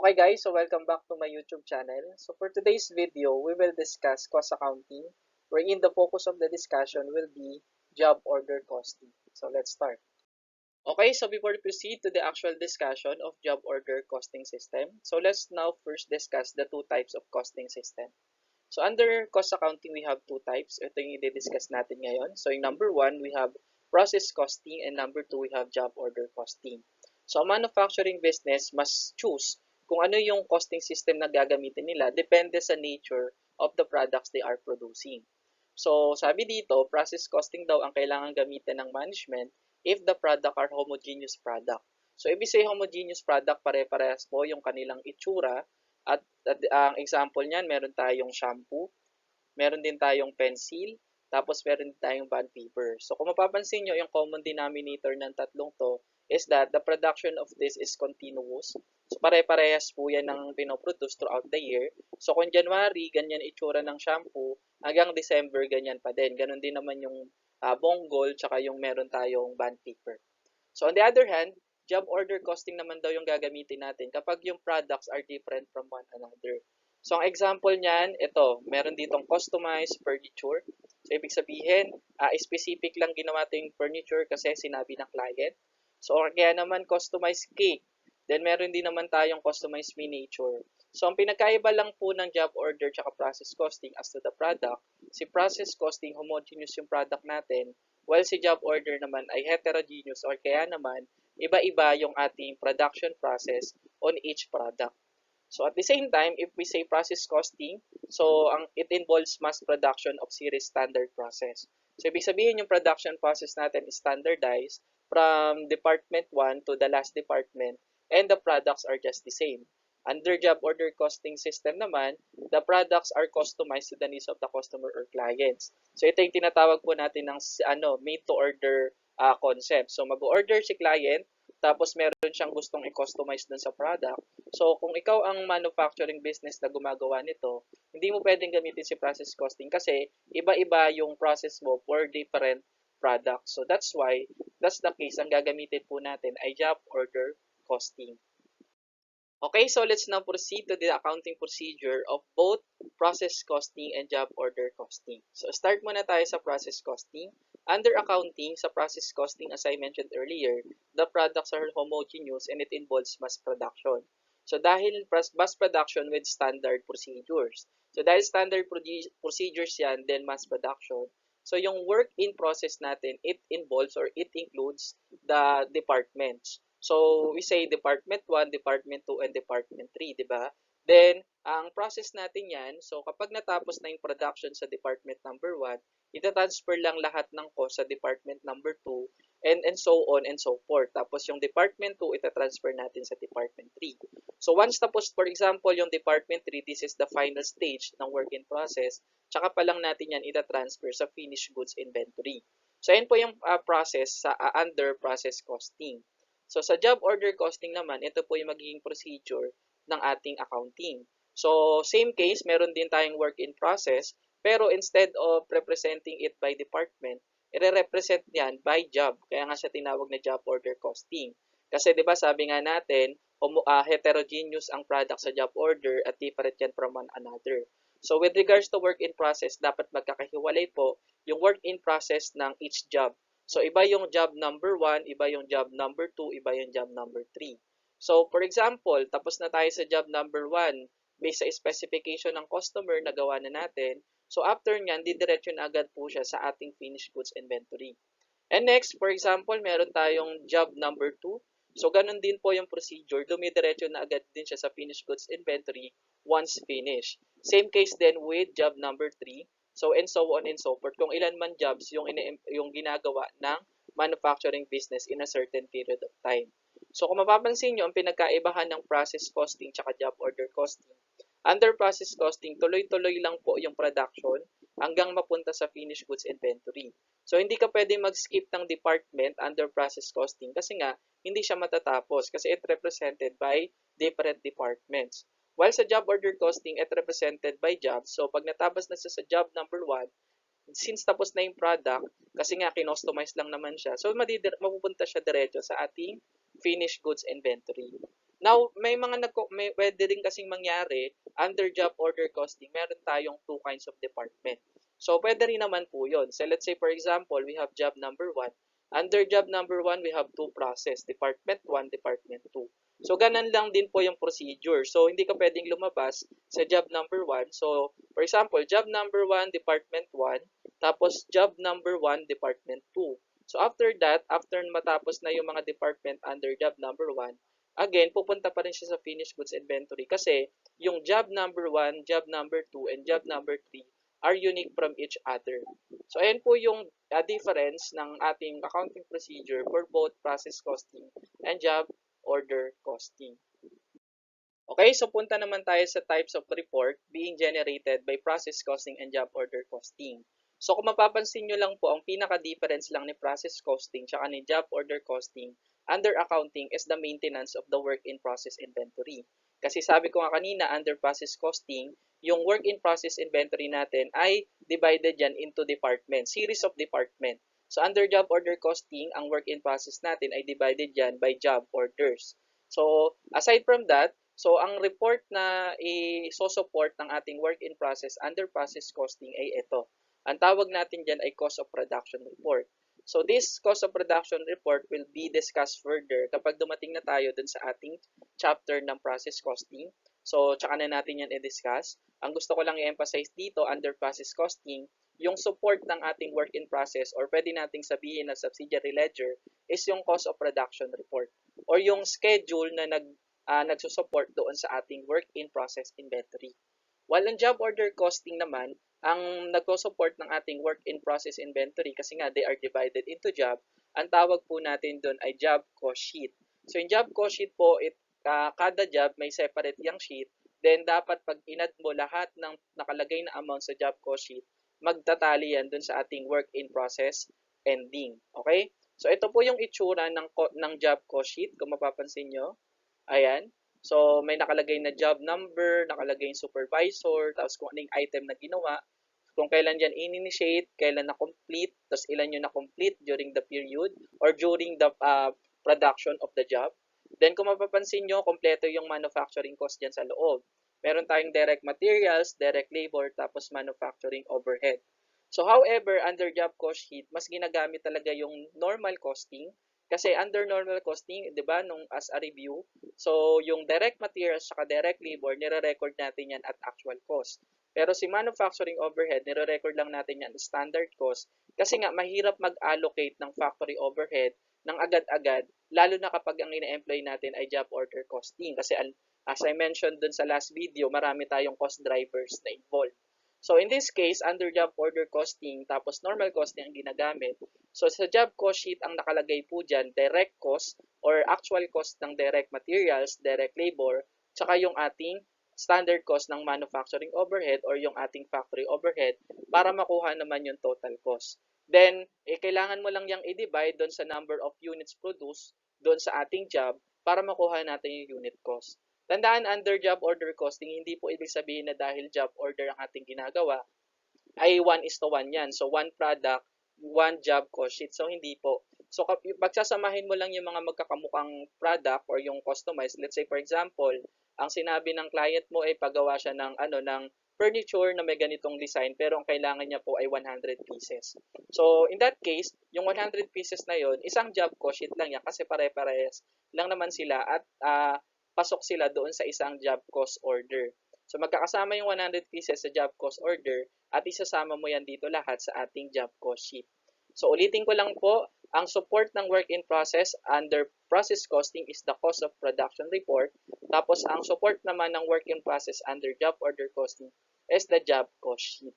Okay guys, so welcome back to my YouTube channel. So for today's video, we will discuss cost accounting, wherein the focus of the discussion will be job order costing. So let's start. Okay, so before we proceed to the actual discussion of job order costing system, so let's now first discuss the two types of costing system. So under cost accounting, we have two types. Ito yung i-discuss natin ngayon. So yung number one, we have process costing, and number two, we have job order costing. So a manufacturing business must choose kung ano yung costing system na gagamitin nila depende sa nature of the products they are producing. So sabi dito, process costing daw ang kailangan gamitin ng management if the product are homogeneous product. So ibig sabihin homogeneous product, pare-parehas po yung kanilang itsura. At ang example niyan, meron tayong shampoo, meron din tayong pencil, tapos meron din tayong bond paper. So kung mapapansin nyo, yung common denominator ng tatlong to is that the production of this is continuous. So pare-parehas po yan ng pinoproduce throughout the year. So kung January, ganyan itsura ng shampoo, hanggang December, ganyan pa din. Ganon din naman yung bonggol, tsaka yung meron tayong bond paper. So on the other hand, job order costing naman daw yung gagamitin natin kapag yung products are different from one another. So ang example niyan, ito, meron ditong customized furniture. So ibig sabihin, specific lang ginawa ito yung furniture kasi sinabi ng client. So kaya naman customized cake. Then meron din naman tayong customized miniature. So ang pinagkaiba lang po ng job order tsaka process costing as to the product, si process costing homogeneous yung product natin, while si job order naman ay heterogeneous or kaya naman iba-iba yung ating production process on each product. So at the same time, if we say process costing, so it involves mass production of series standard process. So ibig sabihin yung production process natin is standardized from department 1 to the last department, and the products are just the same. Under job order costing system naman, the products are customized to the needs of the customer or clients. So ito yung tinatawag po natin ng made to order concept. So mag-order si client, tapos meron siyang gustong i-customize dun sa product. So kung ikaw ang manufacturing business na gumagawa nito, hindi mo pwedeng gamitin si process costing kasi iba-iba yung process mo for different products. So that's why, that's the case, ang gagamitin po natin ay job order costing. Okay, so let's now proceed to the accounting procedure of both process costing and job order costing. So start muna tayo sa process costing. Under accounting, sa process costing, as I mentioned earlier, the products are homogeneous and it involves mass production. So dahil mass production with standard procedures. So dahil standard procedures yan, then mass production. So yung work in process natin, it involves or it includes the departments. So, we say Department 1, Department 2, and Department 3, di ba? Then, ang process natin yan, so kapag natapos na yung production sa Department number 1, itatransfer lang lahat ng cost sa Department number 2, and so on and so forth. Tapos yung Department 2, itatransfer natin sa Department 3. So, once tapos, for example, yung Department 3, this is the final stage ng work in process, tsaka pa lang natin yan itatransfer sa finished goods inventory. So, yan po yung process sa under process costing. So, sa job order costing naman, ito po yung magiging procedure ng ating accounting. So, same case, meron din tayong work in process, pero instead of representing it by department, i-represent yan by job. Kaya nga siya tinawag na job order costing. Kasi 'di ba sabi nga natin, heterogeneous ang product sa job order at different yan from one another. So, with regards to work in process, dapat magkakahiwalay po yung work in process ng each job. So, iba yung job number 1, iba yung job number 2, iba yung job number 3. So, for example, tapos na tayo sa job number 1 based sa specification ng customer na gawa na natin. So, after nyan, didiretso na agad po siya sa ating finished goods inventory. And next, for example, meron tayong job number 2. So, ganun din po yung procedure. Dumidiretso na agad din siya sa finished goods inventory once finished. Same case din with job number 3. So, and so on and so forth. Kung ilan man jobs yung ginagawa ng manufacturing business in a certain period of time. So, kung mapapansin nyo, ang pinagkaibahan ng process costing tsaka job order costing. Under process costing, tuloy-tuloy lang po yung production hanggang mapunta sa finished goods inventory. So, hindi ka pwede mag-skip ng department under process costing kasi nga, hindi siya matatapos kasi it represented by different departments. While sa job order costing, it represented by jobs. So, pag natapos na siya sa job number 1, since tapos na yung product, kasi nga kinostomize lang naman siya, so mapupunta siya diretso sa ating finished goods inventory. Now, may pwede rin kasing mangyari under job order costing, meron tayong two kinds of department. So, pwede rin naman po yun. So, let's say for example, we have job number 1. Under job number 1, we have two process, Department 1, Department 2. So, ganun lang din po yung procedure. So, hindi ka pwedeng lumabas sa job number 1. So, for example, job number 1, Department 1, tapos job number 1, Department 2. So, after that, after matapos na yung mga department under job number 1, again, pupunta pa rin siya sa finished goods inventory kasi yung job number 1, job number 2, and job number 3 are unique from each other. So, ayan po yung difference ng ating accounting procedure for both process costing and job order costing. Okay, so punta naman tayo sa types of report being generated by process costing and job order costing. So kung mapapansin nyo lang po, ang pinaka-difference lang ni process costing at ni job order costing under accounting is the maintenance of the work in process inventory. Kasi sabi ko nga kanina, under process costing, yung work in process inventory natin ay divided yan into departments, series of department. So under job order costing, ang work in process natin ay divided yan by job orders. So aside from that, so, ang report na i-support ng ating work in process under process costing ay ito. Ang tawag natin dyan ay cost of production report. So, this cost of production report will be discussed further kapag dumating na tayo dun sa ating chapter ng process costing. So, tsaka na natin yan i-discuss. Ang gusto ko lang i-emphasize dito under process costing, yung support ng ating work in process or pwede nating sabihin na subsidiary ledger is yung cost of production report or yung schedule na nagsusupport doon sa ating work in process inventory. While ang job order costing naman, ang nagsusupport ng ating work in process inventory kasi nga they are divided into job, ang tawag po natin doon ay job cost sheet. So yung job cost sheet po, kada job may separate yung sheet, then dapat pag inad mo lahat ng nakalagay na amount sa job cost sheet, magtatali yan doon sa ating work in process ending. Okay? So ito po yung itsura ng job cost sheet kung mapapansin nyo. Ayan. So, may nakalagay na job number, nakalagay yung supervisor, tapos kung ano yung item na ginawa, kung kailan dyan in-initiate, kailan na-complete, tapos ilan yung na-complete during the period or during the production of the job. Then, kung mapapansin nyo, kompleto yung manufacturing cost dyan sa loob. Meron tayong direct materials, direct labor, tapos manufacturing overhead. So, however, under job cost sheet, mas ginagamit talaga yung normal costing kasi under normal costing, 'di ba, nung as a review, so yung direct materials saka direct labor, nire-record natin yan at actual cost. Pero si manufacturing overhead, nire-record lang natin yan standard cost kasi nga mahirap mag-allocate ng factory overhead ng agad-agad, lalo na kapag ang ina-employ natin ay job order costing. Kasi as I mentioned dun sa last video, marami tayong cost drivers na involved. So in this case, under job order costing, tapos normal costing ang ginagamit. So sa job cost sheet, ang nakalagay po dyan, direct cost or actual cost ng direct materials, direct labor, tsaka yung ating standard cost ng manufacturing overhead or yung ating factory overhead para makuha naman yung total cost. Then, kailangan mo lang yung i-divide doon sa number of units produced doon sa ating job para makuha natin yung unit cost. Tandaan, under job order costing, hindi po ibig sabihin na dahil job order ang ating ginagawa, ay 1:1 yan. So, one product, one job cost sheet. So, hindi po. So, pagsasamahin mo lang yung mga magkakamukhang product or yung customized. Let's say, for example, ang sinabi ng client mo ay paggawa siya ng furniture na may ganitong design pero ang kailangan niya po ay 100 pieces. So, in that case, yung 100 pieces na yon, isang job cost sheet lang yan kasi pare-parehas lang naman sila at pasok sila doon sa isang job cost order. So magkakasama yung 100 pieces sa job cost order at isasama mo yan dito lahat sa ating job cost sheet. So ulitin ko lang po, ang support ng work in process under process costing is the cost of production report. Tapos ang support naman ng work in process under job order costing is the job cost sheet.